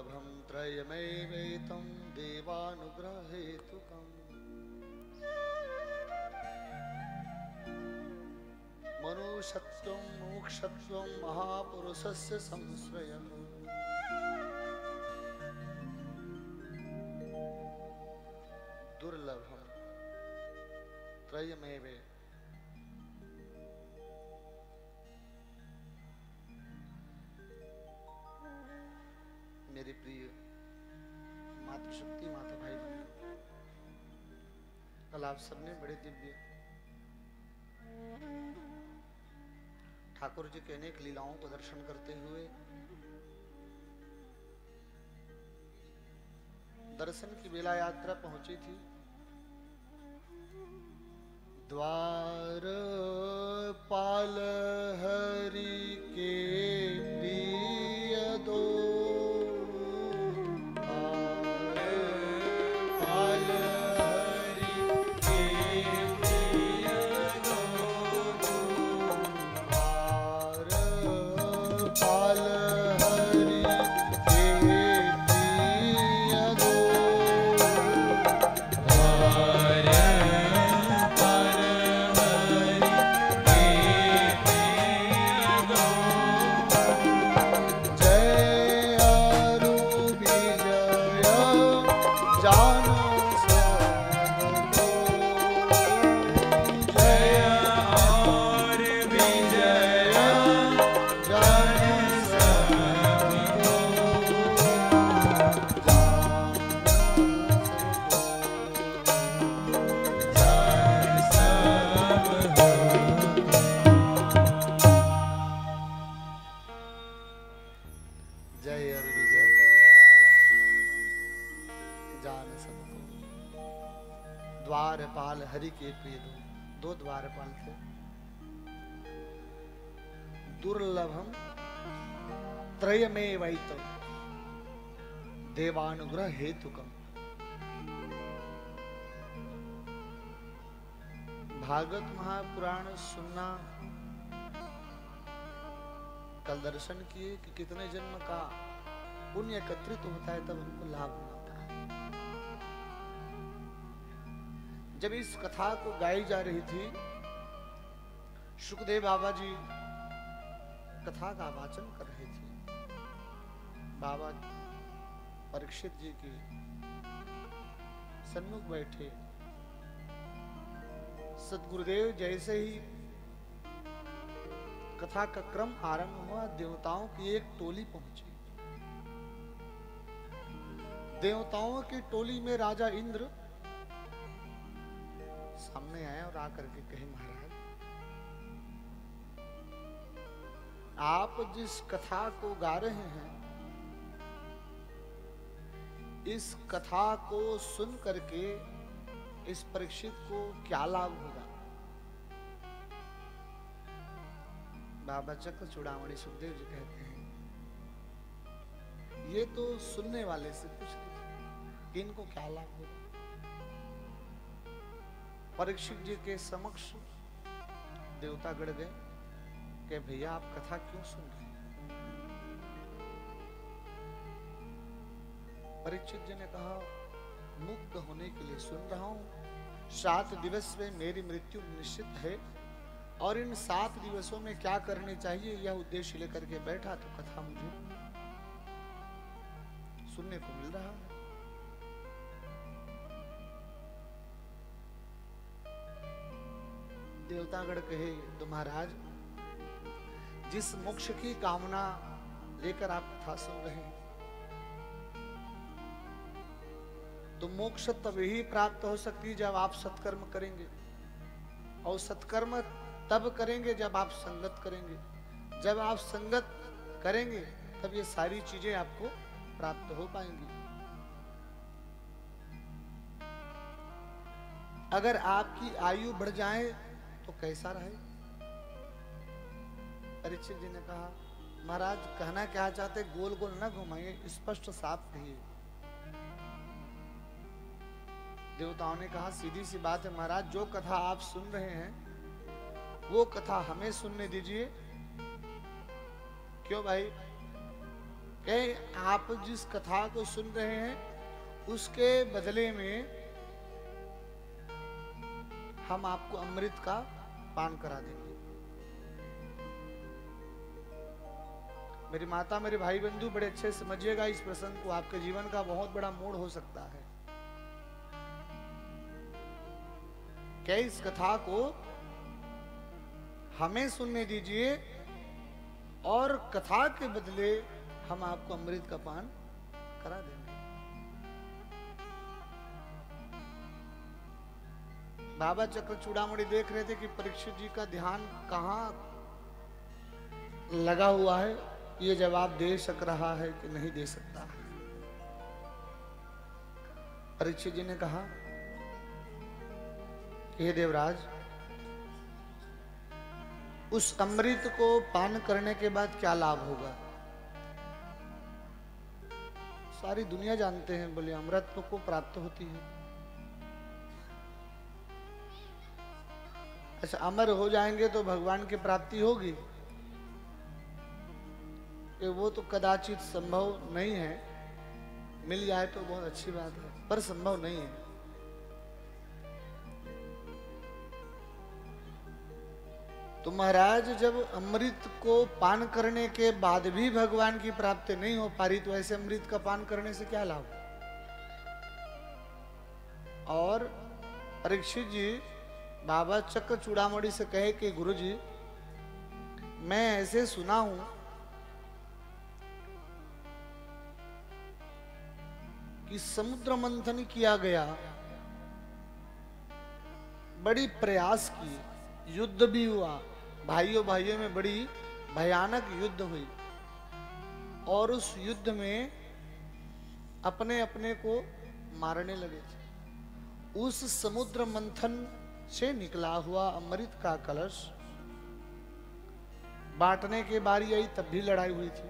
दुर्लभं त्रयमेवैतं देवानुग्रहेतुकम् मनुष्यत्वं मोक्षत्वं महापुरुषस्य संश्रयः दुर्लभं त्रयमेव मेरे प्रिय मातृशक्ति माता भाई बहन, कल आप सबने बड़े दिव्य ठाकुर जी के अनेक लीलाओं को दर्शन करते हुए दर्शन की बेला यात्रा पहुंची थी। द्वार पाल हरि के प्रिय दो द्वारपाल हरि के प्रिय दो द्वारपाल थे। दुर्लभम त्रयमेवैतम देवानुग्रह हेतुकम। भागवत महापुराण सुनना, कल दर्शन किए कि कितने जन्म का पुण्य एकत्रित होता है तब उनको लाभ मिलता है। जब इस कथा को गाई जा रही थी, सुखदेव बाबा जी कथा का वाचन कर रहे थे। बाबा परीक्षित जी के सन्मुख बैठे। सद्गुरुदेव जैसे ही कथा का क्रम आरंभ हुआ, देवताओं की एक टोली पहुंची। देवताओं की टोली में राजा इंद्र सामने आए और आकर के कहे, महाराज आप जिस कथा को गा रहे हैं, इस कथा को सुन करके इस परीक्षित को क्या लाभ होगा? बाबा चक्र चूड़ामणि सुखदेव जी कहते हैं, ये तो सुनने वाले से पूछ लीजिए कि इनको क्या लाभ होगा। परीक्षित जी के समक्ष देवता गढ़ गए कि भैया आप कथा क्यों सुन रहे हैं? परीक्षित जी ने कहा, मुक्त होने के लिए सुन रहा हूं। 7 दिवस में मेरी मृत्यु निश्चित है और इन 7 दिवसों में क्या करने चाहिए यह उद्देश्य लेकर के बैठा, तो कथा मुझे सुनने को मिल रहा है। देवतागण कहे, तो महाराज जिस मोक्ष की कामना लेकर आप कथा सुन रहे हैं, तो मोक्ष तभी प्राप्त हो सकती है जब आप सत्कर्म करेंगे, और सत्कर्म तब करेंगे जब आप संगत करेंगे। जब आप संगत करेंगे तब ये सारी चीजें आपको प्राप्त हो पाएंगी। अगर आपकी आयु बढ़ जाए तो कैसा रहे? परीक्षित जी ने कहा, महाराज कहना क्या चाहते, गोल गोल न घुमाइए, स्पष्ट साफ कहिए। देवताओं ने कहा, सीधी सी बात है महाराज, जो कथा आप सुन रहे हैं वो कथा हमें सुनने दीजिए। क्यों भाई? कि आप जिस कथा को सुन रहे हैं उसके बदले में हम आपको अमृत का पान करा देंगे। मेरी माता, मेरे भाई बंधु, बड़े अच्छे से समझिएगा इस प्रसंग को, आपके जीवन का बहुत बड़ा मोड़ हो सकता है। क्या इस कथा को हमें सुनने दीजिए और कथा के बदले हम आपको अमृत का पान करा देंगे। बाबा चक्र चूड़ामणि देख रहे थे कि परीक्षित जी का ध्यान कहां लगा हुआ है, ये जवाब दे सक रहा है कि नहीं दे सकता है। परीक्षित जी ने कहा कि हे देवराज, उस अमृत को पान करने के बाद क्या लाभ होगा? सारी दुनिया जानते हैं, बोले अमृत को प्राप्त होती है। अच्छा, अमर हो जाएंगे तो भगवान की प्राप्ति होगी? कि वो तो कदाचित संभव नहीं है, मिल जाए तो बहुत अच्छी बात है, पर संभव नहीं है। तो महाराज, जब अमृत को पान करने के बाद भी भगवान की प्राप्ति नहीं हो पा रही, तो ऐसे अमृत का पान करने से क्या लाभ? और परीक्षित जी बाबा चक्र चूड़ामणि से कहे कि गुरुजी, मैं ऐसे सुना हूं कि समुद्र मंथन किया गया, बड़ी प्रयास की, युद्ध भी हुआ, भाइयों भाइयों में बड़ी भयानक युद्ध हुई, और उस युद्ध में अपने अपने को मारने लगे थे। उस समुद्र मंथन से निकला हुआ अमृत का कलश बांटने की बारी आई, तब भी लड़ाई हुई थी,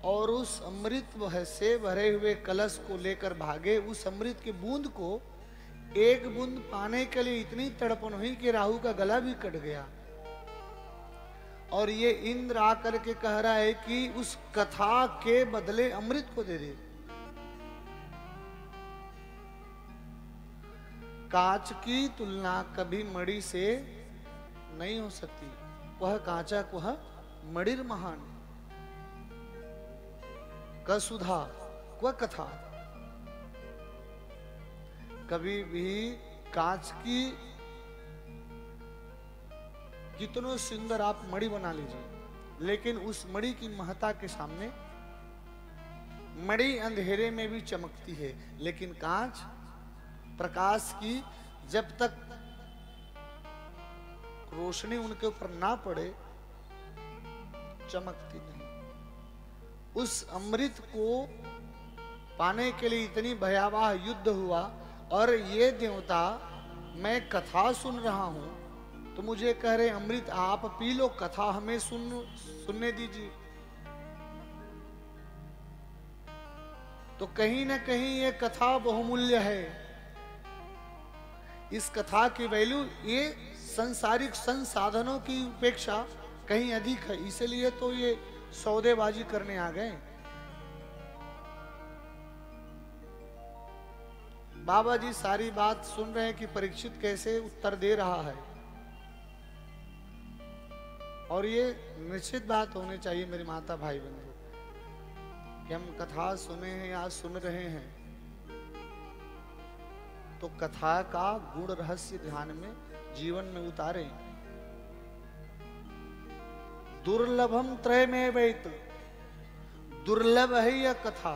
और उस अमृत से भरे हुए कलश को लेकर भागे। उस अमृत की बूंद को एक बूंद पाने के लिए इतनी तड़पन हुई कि राहु का गला भी कट गया। और ये इंद्र आकर के कह रहा है कि उस कथा के बदले अमृत को दे दे। कांच की तुलना कभी मणि से नहीं हो सकती, वह कांचा कुह मणिर महान, कसुधा क्व कथा। कभी भी कांच की कितनों सुंदर आप मणि बना लीजिए, लेकिन उस मणि की महत्ता के सामने, मणि अंधेरे में भी चमकती है, लेकिन कांच प्रकाश की जब तक रोशनी उनके ऊपर ना पड़े चमकती नहीं। उस अमृत को पाने के लिए इतनी भयावह युद्ध हुआ, और ये देवता, मैं कथा सुन रहा हूं तो मुझे कह रहे अमृत आप पी लो, कथा हमें सुनने दीजिए। तो कहीं ना कहीं ये कथा बहुमूल्य है। इस कथा की वैल्यू ये संसारिक संसाधनों की उपेक्षा कहीं अधिक है, इसलिए तो ये सौदेबाजी करने आ गए। बाबा जी सारी बात सुन रहे हैं कि परीक्षित कैसे उत्तर दे रहा है, और ये निश्चित बात होनी चाहिए मेरी माता भाई बंधु कि हम कथा सुने हैं या सुन रहे हैं तो कथा का गुण रहस्य ध्यान में जीवन में उतारे। दुर्लभम त्रय में वैत, दुर्लभ है यह कथा।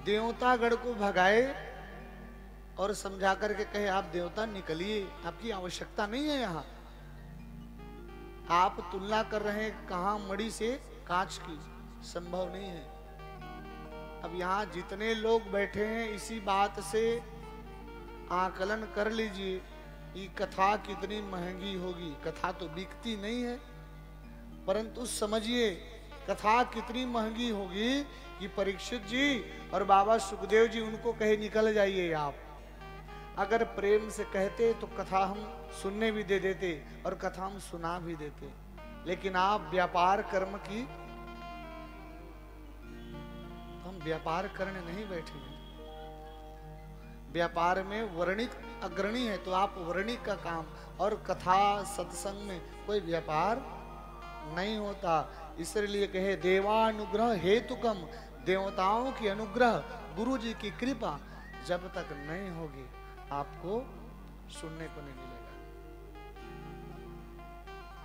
देवतागढ़ को भगाए और समझा करके कहे आप देवता निकलिए, आपकी आवश्यकता नहीं है। यहां आप तुलना कर रहे हैं कहां मणि से कांच की, संभव नहीं है। अब यहां जितने लोग बैठे हैं इसी बात से आकलन कर लीजिए कि कथा कितनी महंगी होगी। कथा तो बिकती नहीं है, परंतु समझिए कथा कितनी महंगी होगी कि परीक्षित जी और बाबा सुखदेव जी उनको कहे निकल जाइए आप। अगर प्रेम से कहते तो कथा हम सुनने भी दे देते और कथा हम सुना भी देते, लेकिन आप व्यापार कर्म की, हम व्यापार करने नहीं बैठे हैं। व्यापार में वर्णिक अग्रणी है तो आप वर्णिक का काम, और कथा सत्संग में कोई व्यापार नहीं होता। इसलिए कहे देवानुग्रह हेतुकम, देवताओं की अनुग्रह, गुरु जी की कृपा जब तक नहीं होगी आपको सुनने को नहीं मिलेगा।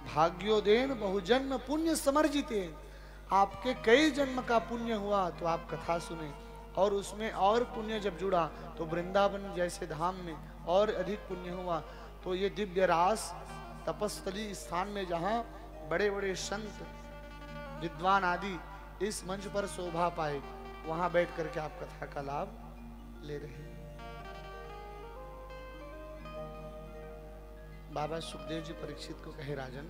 भाग्योदेन बहुजन्म पुण्य समर्जिते, आपके कई जन्म का पुण्य हुआ तो आप कथा सुने, और उसमें और पुण्य जब जुड़ा तो वृंदावन जैसे धाम में और अधिक पुण्य हुआ। तो ये दिव्य रास तपस्थली स्थान में जहाँ बड़े बड़े संत विद्वान आदि इस मंच पर शोभा पाए, वहां बैठ करके आप कथा का लाभ ले रहे हैं। बाबा सुखदेव जी परीक्षित को कहे, राजन,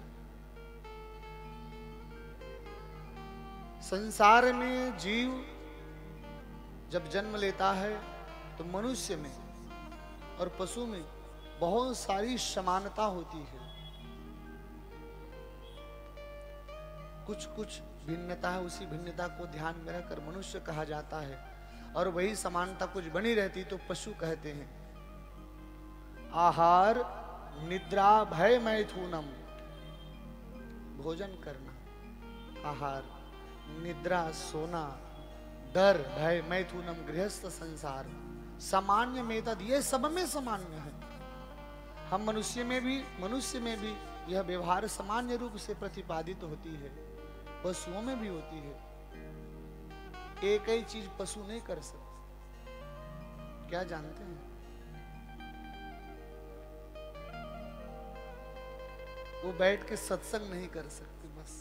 संसार में जीव जब जन्म लेता है तो मनुष्य में और पशु में बहुत सारी समानता होती है, कुछ कुछ भिन्नता है। उसी भिन्नता को ध्यान में रखकर मनुष्य कहा जाता है, और वही समानता कुछ बनी रहती तो पशु कहते हैं। आहार निद्रा भय मैथुनम, भोजन करना, आहार निद्रा सोना, डर भय मैथुनम गृहस्थ संसार, सामान्य मेतद, ये सब में सामान्य है। हम मनुष्य में भी यह व्यवहार सामान्य रूप से प्रतिपादित होती है, पशुओं में भी होती है। एक ही चीज पशु नहीं कर सकते, क्या जानते हैं? वो बैठ के सत्संग नहीं कर सकते। बस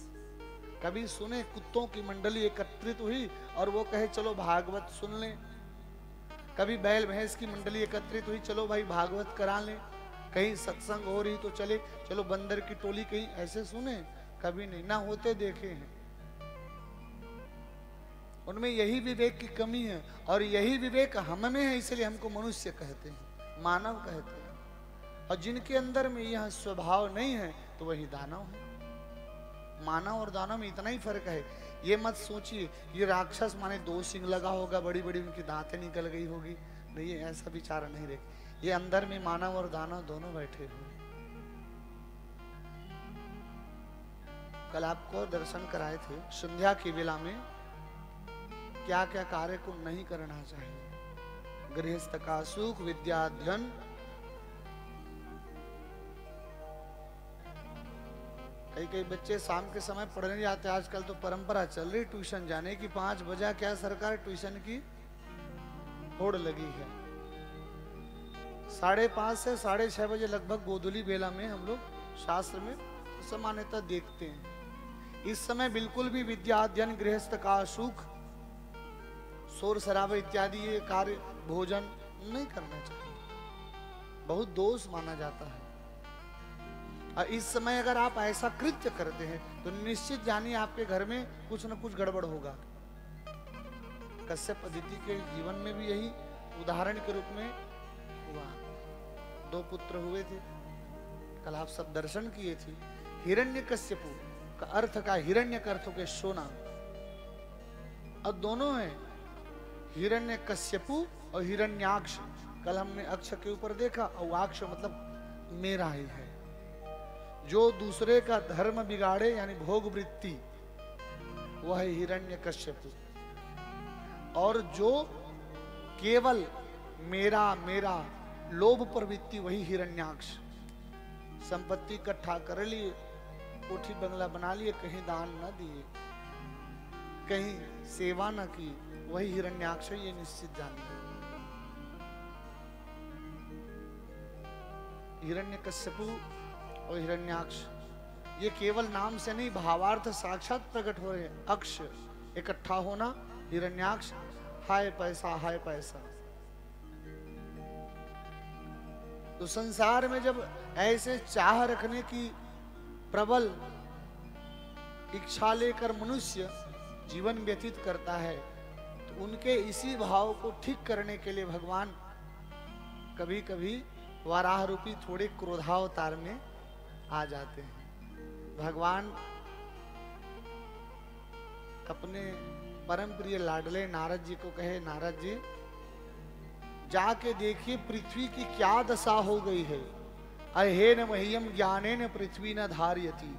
कभी सुने कुत्तों की मंडली एकत्रित हुई और वो कहे चलो भागवत सुन लें, कभी बैल भैंस की मंडली एकत्रित हुई, चलो भाई भागवत करा लें, कहीं सत्संग हो रही तो चले, चलो बंदर की टोली कहीं, ऐसे सुने? कभी नहीं, ना होते देखे हैं। उनमें यही विवेक की कमी है, और यही विवेक हम में है, इसलिए हमको मनुष्य कहते हैं, मानव कहते हैं। और जिनके अंदर में यह स्वभाव नहीं है तो वही दानव है। मानव और दानव में इतना ही फर्क है। ये मत सोचिए ये राक्षस माने 2 सिंग लगा होगा, बड़ी बड़ी उनकी दांतें निकल गई होगी, नहीं, ऐसा विचार नहीं रहे। ये अंदर में मानव और दानव दोनों बैठे हुए। कल आपको दर्शन कराए थे, संध्या की वेला में क्या क्या कार्य को नहीं करना चाहिए। गृहस्थ का सुख, विद्या, धन, कई बच्चे शाम के समय पढ़ने जाते हैं। आजकल तो परंपरा चल रही ट्यूशन जाने की, 5 बजा क्या सरकार ट्यूशन की होड़ लगी है। 5:30 से 6:30 बजे लगभग गोधूली बेला में हम लोग शास्त्र में सामान्यतः देखते हैं। इस समय बिल्कुल भी विद्या अध्ययन, गृहस्थ का सुख, शोर शराबे इत्यादि ये कार्य, भोजन नहीं करना चाहिए, बहुत दोष माना जाता है। और इस समय अगर आप ऐसा कृत्य करते हैं तो निश्चित जानिए आपके घर में कुछ न कुछ गड़बड़ होगा। कश्यप अदिति के जीवन में भी यही उदाहरण के रूप में हुआ। 2 पुत्र हुए थे, कल आप सब दर्शन किए थे। हिरण्यकश्यपु का अर्थ का हिरण्य का अर्थ के सोना, और दोनों है हिरण्यकश्यपु और हिरण्याक्ष। कल हमने अक्ष के ऊपर देखा, और अक्ष मतलब मेरा ही है। जो दूसरे का धर्म बिगाड़े यानी भोग वृत्ति, वह है हिरण्यकश्यप। और जो केवल मेरा मेरा लोभ प्रवृत्ति, वही हिरण्याक्ष। संपत्ति इकट्ठा कर लिए, कोठी बंगला बना लिए, कहीं दान न दिए, कहीं सेवा न की, वही हिरण्याक्ष है, ये निश्चित जानिए। हिरण्यकश्यपु और हिरण्याक्ष ये केवल नाम से नहीं, भावार्थ साक्षात प्रकट हो रहे। अक्ष इकट्ठा होना, हिरण्याक्ष हाय पैसा हाय पैसा। तो संसार में जब ऐसे चाह रखने की प्रबल इच्छा लेकर मनुष्य जीवन व्यतीत करता है, तो उनके इसी भाव को ठीक करने के लिए भगवान कभी कभी वाराह रूपी थोड़े क्रोधावतार में आ जाते हैं। भगवान अपने परम प्रिय लाडले नारद जी को कहे, नारद जी जाके देखिए पृथ्वी की क्या दशा हो गई है। अहेन मह्यम ज्ञानेन पृथ्वी न धार्यति।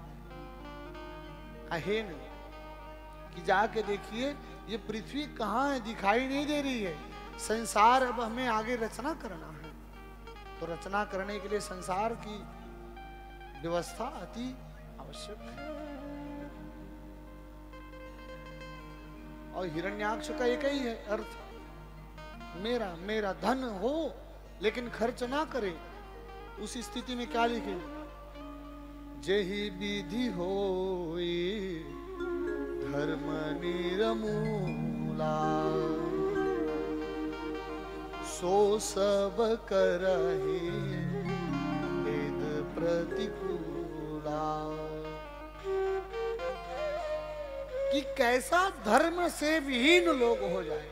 अहेन कि जाके देखिए ये पृथ्वी कहाँ है, दिखाई नहीं दे रही है। संसार अब हमें आगे रचना करना है, तो रचना करने के लिए संसार की व्यवस्था अति आवश्यक है। और हिरण्याक्ष का एक ही है अर्थ, मेरा मेरा धन हो लेकिन खर्च ना करे। उस स्थिति में क्या लिखे, जेहि विधि होई धर्म निरमूला, सो सब करहि वेद प्रतिकूला। कि कैसा धर्म से विहीन लोग हो जाए।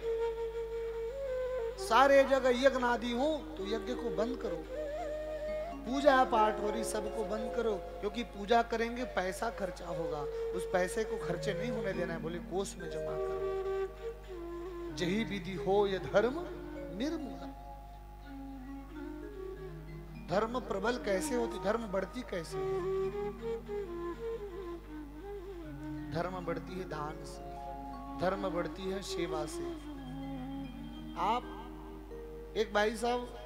सारे जगह यज्ञ आदि हो तो यज्ञ को बंद करो, पूजा पाठ हो रही सबको बंद करो, क्योंकि पूजा करेंगे पैसा खर्चा होगा, उस पैसे को खर्चे नहीं होने देना है, बोले कोष में जमा करो। जही विधि हो ये धर्म निर्मूला। धर्म प्रबल कैसे होती, धर्म बढ़ती कैसे है? धर्म बढ़ती है दान से, धर्म बढ़ती है सेवा से। आप एक भाई साहब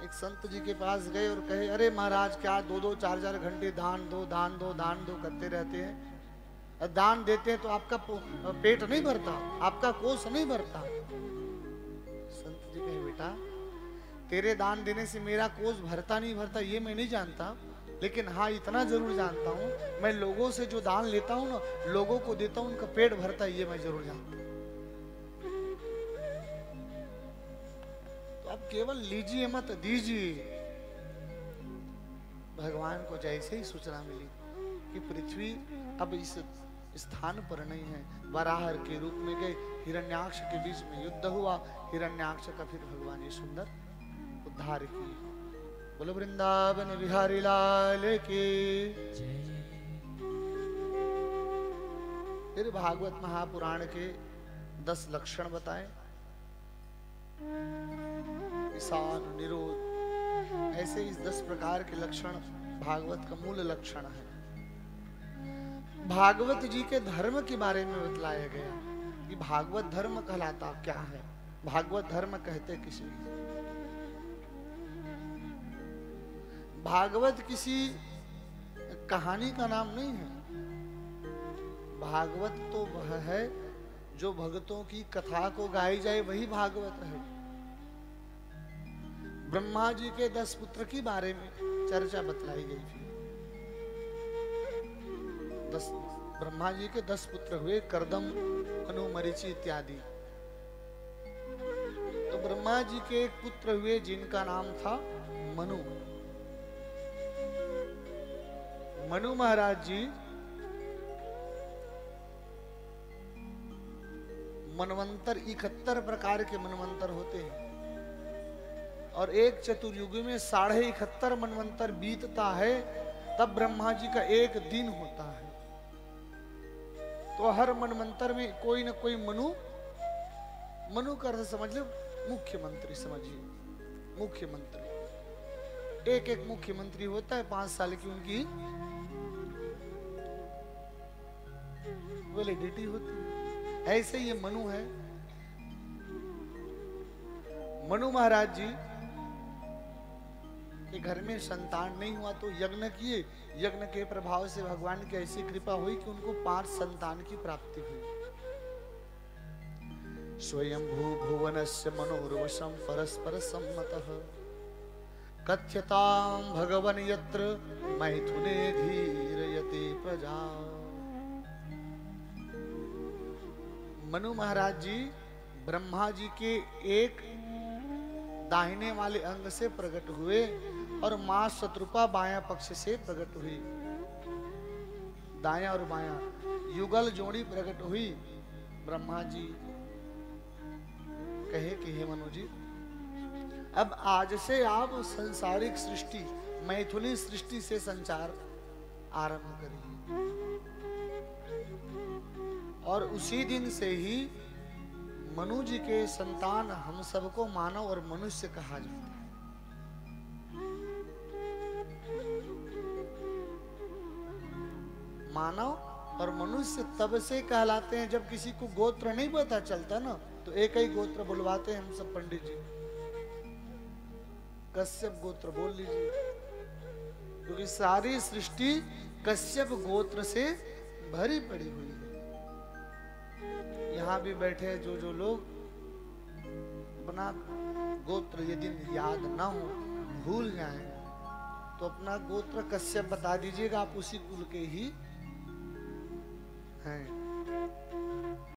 एक संत जी के पास गए और कहे, अरे महाराज क्या 2-2 4-4 घंटे दान दो दान दो दान दो करते रहते हैं, दान देते हैं तो आपका पेट नहीं भरता, आपका कोष नहीं भरता। संत जी कहे, बेटा तेरे दान देने से मेरा कोष भरता नहीं भरता ये मैं नहीं जानता, लेकिन हाँ इतना जरूर जानता हूँ, मैं लोगों से जो दान लेता हूँ ना, लोगों को देता हूँ, उनका पेट भरता है ये मैं जरूर जानता हूँ। तो अब केवल लीजिए मत दीजिए। भगवान को जैसे ही सूचना मिली कि पृथ्वी अब इस स्थान पर नहीं है, वराहर के रूप में गए, हिरण्याक्ष के बीच में युद्ध हुआ, हिरण्याक्ष का फिर भगवान ने सुंदर उद्धार की। बोलो वृंदावन बिहारी लाल की। फिर भागवत महापुराण के 10 लक्षण बताए, ईशान निरोध, ऐसे इस 10 प्रकार के लक्षण भागवत का मूल लक्षण है। भागवत जी के धर्म के बारे में बतलाया गया कि भागवत धर्म कहलाता क्या है, भागवत धर्म कहते किसे। भागवत किसी कहानी का नाम नहीं है, भागवत तो वह है जो भक्तों की कथा को गाई जाए, वही भागवत है। ब्रह्मा जी के 10 पुत्र के बारे में चर्चा बतलाई गई थी। ब्रह्मा जी के 10 पुत्र हुए, करदम, मनु, मरीचि इत्यादि। तो ब्रह्मा जी के एक पुत्र हुए जिनका नाम था मनु। मनु महाराज जी मनवंतर 71 प्रकार के मनवंतर होते हैं, और एक चतुर्युग में 71.5 मनवंतर बीतता है, तब ब्रह्मा जी का एक दिन होता है। तो हर मनवंतर में कोई ना कोई मनु का अर्थ समझ लो मुख्यमंत्री, समझिए मुख्यमंत्री। एक मुख्यमंत्री होता है, 5 साल की उनकी वैलिडिटी होती है। ऐसे ये मनु है। मनु महाराज जी के घर में संतान नहीं हुआ तो यज्ञ किए, यज्ञ के प्रभाव से भगवान की ऐसी कृपा हुई कि उनको 5 संतान की प्राप्ति हुई। स्वयं भुवनस्य मनोर्वशम परस्पर सम्मतः कथ्यतां भगवन यत्र मैथुने धीरयते प्रजा। मनु महाराज जी ब्रह्मा जी के एक दाहिने वाले अंग से प्रकट हुए और मां शत्रुपा बायां पक्ष से प्रकट हुई। दायां और बायां युगल जोड़ी प्रकट हुई। ब्रह्मा जी कहे कि हे मनु जी, अब आज से आप संसारिक सृष्टि, मैथुनी सृष्टि से संचार आरंभ करिए। और उसी दिन से ही मनु जी के संतान हम सबको मानव और मनुष्य कहा जाता है। मानव और मनुष्य तब से कहलाते हैं जब किसी को गोत्र नहीं पता चलता ना, तो एक ही गोत्र बुलवाते हैं हम सब पंडित जी, कश्यप गोत्र बोल लीजिए, क्योंकि सारी सृष्टि कश्यप गोत्र से भरी पड़ी हुई है। यहाँ भी बैठे जो लोग अपना गोत्र यदि याद ना हो, भूल जाएं, तो अपना गोत्र कश्यप बता दीजिएगा, आप उसी कुल के ही हैं।